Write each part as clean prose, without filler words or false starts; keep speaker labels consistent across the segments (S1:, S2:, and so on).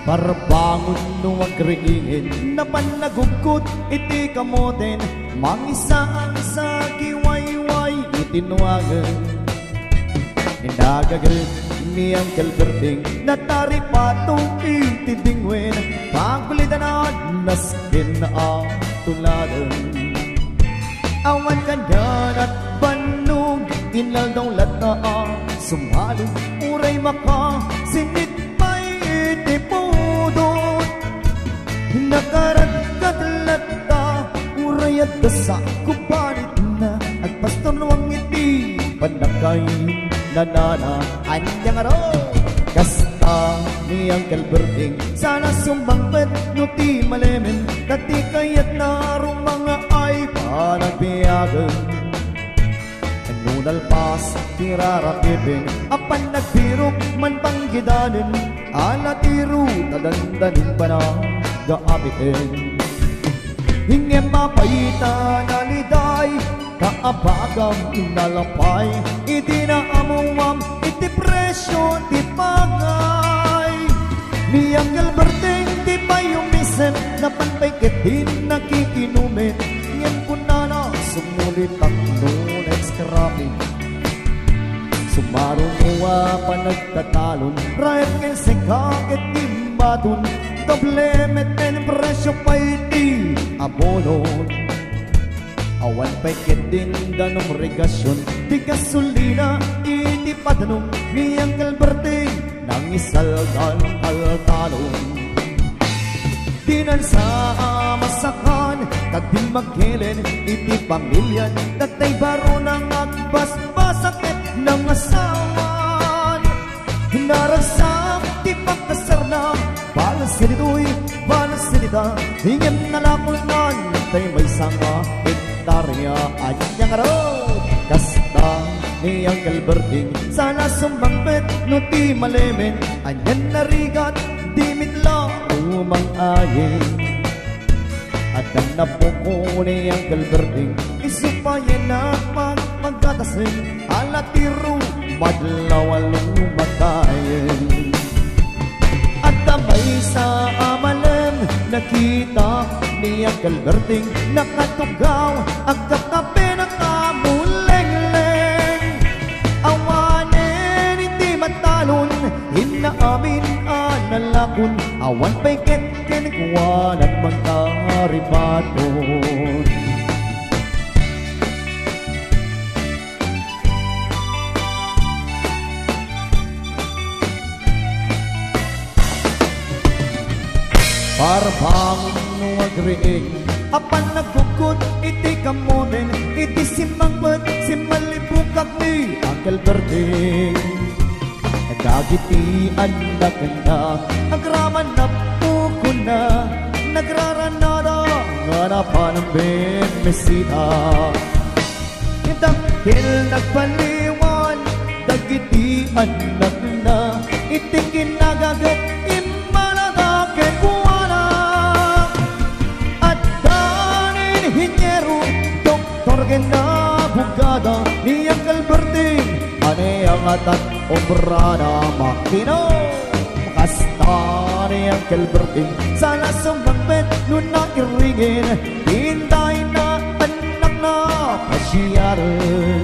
S1: Parbangon no agriingin na panagugkot iti kamoten mangisa ang sa giwayway itinuagan Nagagrit ni Uncle Berting nataripatong itidingwen pagbulitanad naskin na tuladan Awan kanyan at banog inaldong lataan sumalong uray maka sinit may itipudot nakaragkat lata uray at dasa kubanit na at pastor nuwang iti panakay nanana anyang araw kasta ni Uncle Berting sana sumbangpet no ti malemen dati kayat narong mga ay panagbiyagan nunalpas tirarakipin apan nagbirok man panggidanin alatiro nadandanin pa na gaabitin hingem mapayita naliday kaabagam inalapay iti na amuam iti presyo ti pagay ni Uncle Berting ti payumisen na panpayketin nakikinumin ngem kunana sumulit ang nunex karami sumarong uwa panagtatalon right ken sekakit imbatun doblemet en presyo pa iti abonon awan pa'y din danong regasyon di gasolina iti padanong ni Uncle Berting nang isalgan kaltalon dinan sa masakan kagding maghilen iti pamilyan datay baro nang agbasbasakit ng asawan naragsak ti pagkasarna balas sinito'y balas sinita hingem nalakunan tay may sanga Tarya anyang araw kasta ni Uncle Berting sana sumbangpet no ti malemen anyan narigat di mitla umang ayin at ang napuko ni Uncle Berting isupayan na magpagkatasin alatiro madlawalong matayin at tamay sa amalan nakita ni Uncle Berting nakatugaw ang kakape na kamuleng-leng awanin hindi matalon hinaamin analakon awan pa'y ken-ken-kuwan at magkaribaton Parbangon no agriing apan nagkukot iti kamoten iti simangpet simalibukak ni Uncle Berting nagagiti anak na agraman na puko na nagraranada nga napanambin mesita dahil nagpaliwan dagiti anak na iti kinagagat imalagakin kuwana at danin hinyero doktor ginabugada ni Uncle Berting ane ang atat obrana makino kasta ni Uncle Berting sana sumagbet nun na iringin hinday na anak na pasyaran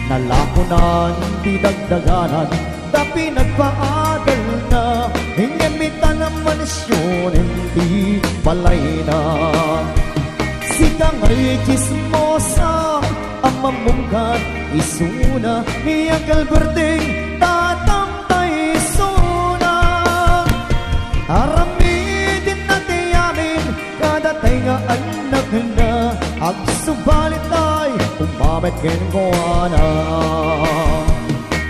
S1: nalakunan di dagdaganan tapi nagpaadal na hingamitan ang mansyon hindi balay na sikang ay chismosa ang mamungkat isuna ni Uncle Berting tatambay isuna aramidin natin yamin kada tayo nga anak na agsubalit ay umamit kinkuana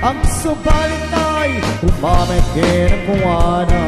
S1: agsubalit ay umamit kinkuana